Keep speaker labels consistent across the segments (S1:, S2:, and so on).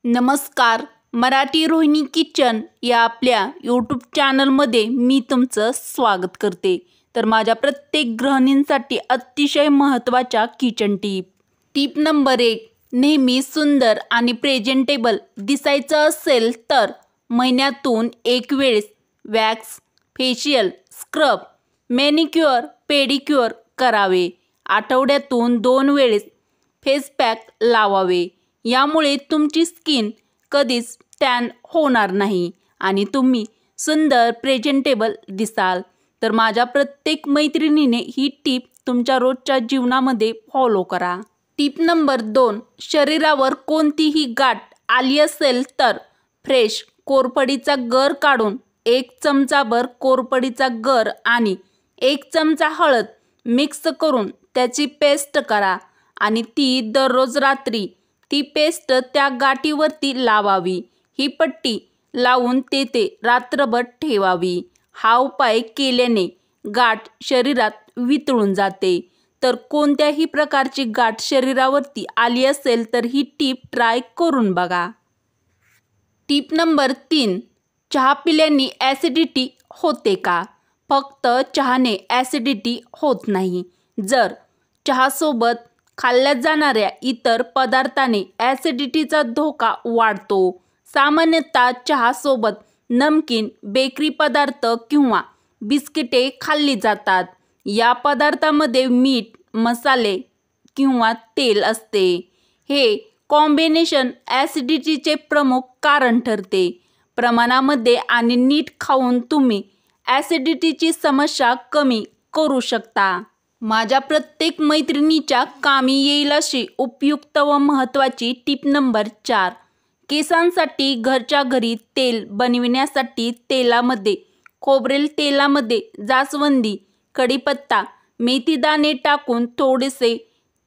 S1: नमस्कार. मराठी रोहिणी किचन या आपल्या यूट्यूब चॅनलमध्ये मी तुमचं स्वागत करते. तर माझ्या प्रत्येक गृहिणींसाठी अतिशय महत्त्वाच्या किचन टीप नंबर 1. नेहमी सुंदर आणि प्रेझेंटेबल दिसायचं असेल तर महिन्यातून एक वेळेस wax, facial, scrub, manicure, pedicure करावे. आठवड्यातून 2 वेळेस फेस पॅक लावावे. यामुळे तुमची स्किन कधीच टॅन होणार नाही आणि तुम्ही सुंदर प्रेझेंटेबल दिसाल. तर माझ्या प्रत्येक मैत्रिणीने ही टीप तुमच्या रोजच्या जीवनामध्ये फॉलो करा. टीप नंबर 2. शरीरावर कोणतीही गाठ आली असेल तर फ्रेश कोरफडीचा गर काढून 1 चमचाभर कोरफडीचा गर आणि 1 चमचा हळद मिक्स करून त्याची पेस्ट करा आणि ती दररोज रात्री ती पेस्ट त्या गाठीवरती लावावी. ही पट्टी लावून तेथे रात्रभर ठेवावी. हा उपाय केल्याने गाठ शरीरात वितळून जाते. तर कोणत्याही प्रकारची गाठ शरीरावरती आली असेल तर ही टीप ट्राय करून बघा. टीप नंबर 3. चहा पिल्याने ॲसिडिटी होते का? फक्त चहाने ॲसिडिटी होत नाही. जर चहासोबत खाल्ल्या जाणाऱ्या इतर पदार्थाने ॲसिडिटीचा धोका वाढतो. सामान्यतः चहासोबत नमकीन, बेकरी पदार्थ किंवा बिस्किटे खाल्ली जातात. या पदार्थामध्ये मीठ, मसाले किंवा तेल असते. हे कॉम्बिनेशन ॲसिडिटीचे प्रमुख कारण ठरते. प्रमाणामध्ये आणि नीट खाऊन तुम्ही ॲसिडिटीची समस्या कमी करू शकता. माझ्या प्रत्येक मैत्रिणीच्या कामी येईल अशी उपयुक्त व महत्त्वाची टीप नंबर 4. केसांसाठी घरच्या घरी तेल बनविण्यासाठी तेलामध्ये खोबरेल तेलामध्ये जास्वंदी, कढीपत्ता, मेथीदाणे टाकून थोडेसे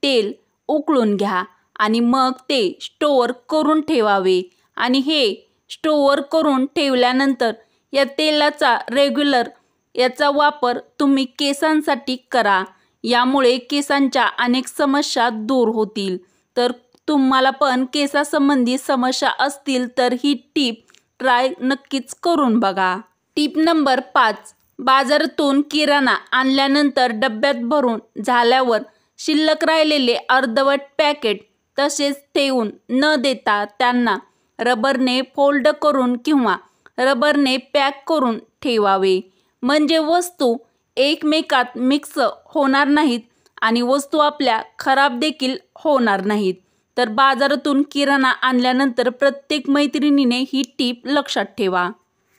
S1: तेल उकळून घ्या आणि मग ते स्टोअर करून ठेवावे. आणि हे स्टोअर करून ठेवल्यानंतर या तेलाचा रेग्युलर याचा वापर तुम्ही केसांसाठी करा. यामुळे केसांच्या अनेक समस्या दूर होतील. तर तुम्हाला पण केसासंबंधी समस्या असतील तर ही टीप ट्राय नक्कीच करून बघा. टीप नंबर 5. बाजारातून किराणा आणल्यानंतर डब्यात भरून झाल्यावर शिल्लक राहिलेले अर्धवट पॅकेट तसेच ठेवून न देता त्यांना रबरने फोल्ड करून किंवा रबरने पॅक करून ठेवावे. म्हणजे वस्तू एकमेकात मिक्स होणार नाहीत आणि वस्तू आपल्या खराब देखील होणार नाहीत. तर बाजारातून किराणा आणल्यानंतर प्रत्येक मैत्रिणीने ही टीप लक्षात ठेवा.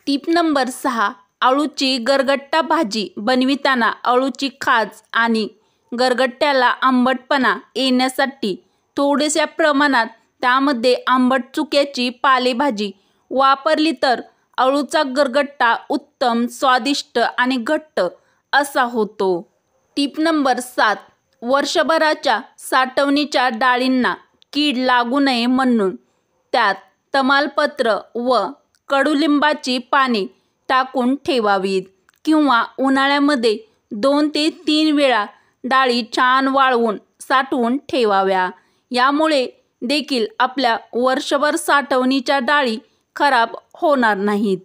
S1: टीप नंबर 6. अळूची गरगट्टा भाजी बनविताना अळूची खाज आणि गरगट्ट्याला आंबटपणा येण्यासाठी थोड्याशा प्रमाणात त्यामध्ये आंबट चुक्याची पालेभाजी वापरली तर अळूचा गरगट्टा उत्तम, स्वादिष्ट आणि घट्ट असा होतो. टीप नंबर 7. वर्षभराच्या साठवणीच्या डाळींना कीड लागू नये म्हणून त्यात तमालपत्र व कडुलिंबाची पाने टाकून ठेवावीत किंवा उन्हाळ्यामध्ये 2 ते 3 वेळा डाळी छान वाळवून साठवून ठेवाव्या. यामुळे देखील आपल्या वर्षभर साठवणीच्या डाळी खराब होणार नाहीत.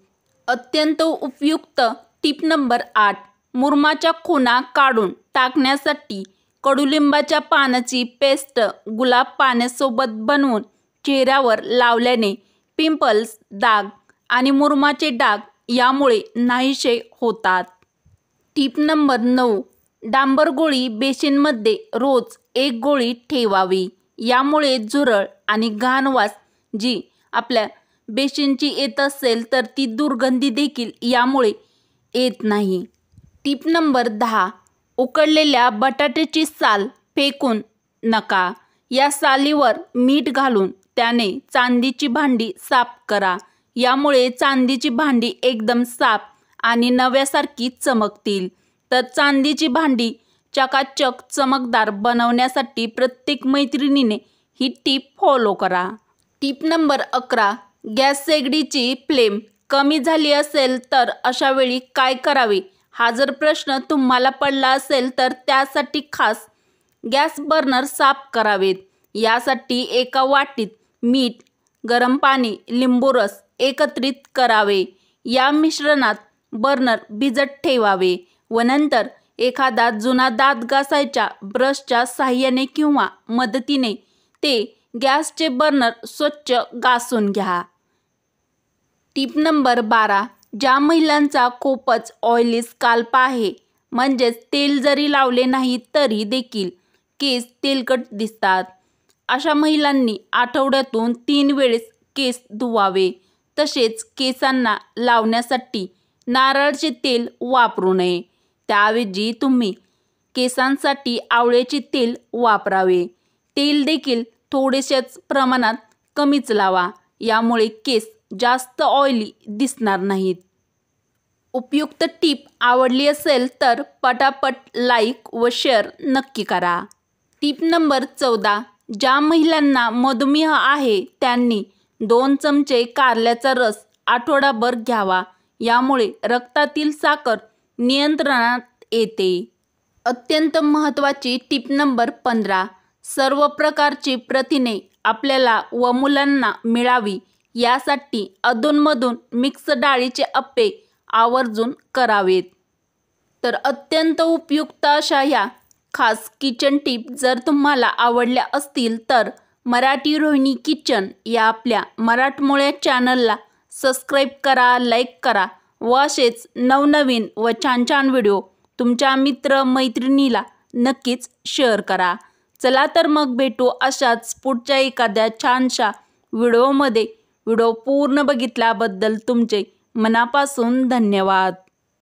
S1: अत्यंत उपयुक्त टीप नंबर 8. मुरुमाच्या खुणा काढून टाकण्यासाठी कडुलिंबाच्या पानाची पेस्ट गुलाब पाण्यासोबत बनवून चेहऱ्यावर लावल्याने पिंपल्स, डाग आणि मुरुमाचे डाग यामुळे नाहीसे होतात. टीप नंबर 9. डांबर गोळी बेसिनमध्ये रोज 1 गोळी ठेवावी. यामुळे झुरळ आणि घाण वास जी आपल्या बेसिनची येत असेल तर ती दुर्गंधी देखील यामुळे येत नाही. टीप नंबर 10. उकडलेल्या बटाट्याची साल फेकून नका. या सालीवर मीठ घालून त्याने चांदीची भांडी साफ करा. यामुळे चांदीची भांडी एकदम साफ आणि नव्यासारखी चमकतील. तर चांदीची भांडी चकाचक चमकदार बनवण्यासाठी प्रत्येक मैत्रिणीने ही टीप फॉलो करा. टीप नंबर 11. गॅस शेगडीची फ्लेम कमी झाली असेल तर अशा वेळी काय करावे? हा जर प्रश्न तुम्हाला पडला असेल तर त्यासाठी खास गॅस बर्नर साफ करावेत. यासाठी एका वाटीत मीठ गरम पाणी, लिंबू रस एकत्रित करावे. या मिश्रणात बर्नर भिजत ठेवावे व नंतर एखादा जुना दात घासायच्या ब्रशच्या साहाय्याने किंवा मदतीने ते गॅसचे बर्नर स्वच्छ घासून घ्या. Tip number 12. ज्या महिलांचा खूपच ऑइली स्काल्प आहे, म्हणजेच तेल जरी लावले नाही तरी देखील केस तेलकट दिसतात, अशा महिलांनी आठवड्यातून 3 वेळेस केस धुवावे. तसेच केसांना लावण्यासाठी नारळाचे तेल वापरू नये. त्याऐवजी तुम्ही केसांसाठी आवळ्याचे तेल वापरावे. तेल देखील थोडेसेच प्रमाणात कमीच लावा, यामुळे केस जास्त ऑइली दिसणार नाहीत. उपयुक्त टीप आवडली असेल तर पटापट लाईक व शेअर नक्की करा. टीप नंबर 14. ज्या महिलांना मधुमेह आहे त्यांनी 2 चमचे कारल्याचा रस आठवडाभर घ्यावा. यामुळे रक्तातील साखर नियंत्रणात येते. अत्यंत महत्त्वाची टीप नंबर 15. सर्व प्रकारची प्रथिने आपल्याला व मुलांना मिळावी यासाठी अधूनमधून मिक्स डाळीचे अप्पे आवर्जून करावेत. तर अत्यंत उपयुक्त अशा ह्या खास किचन टिप जर तुम्हाला आवडल्या असतील तर मराठी रोहिणी किचन या आपल्या मराठमोळ्या चॅनलला सबस्क्राईब करा, लाईक करा व असेच नवनवीन व छान छान व्हिडिओ तुमच्या मित्र-मैत्रिणीला नक्कीच शेअर करा. चला तर मग भेटू अशाच पुढच्या एखाद्या छानशा व्हिडिओमध्ये. व्हिडिओ पूर्ण बघितल्याबद्दल तुमचे मनापासून धन्यवाद.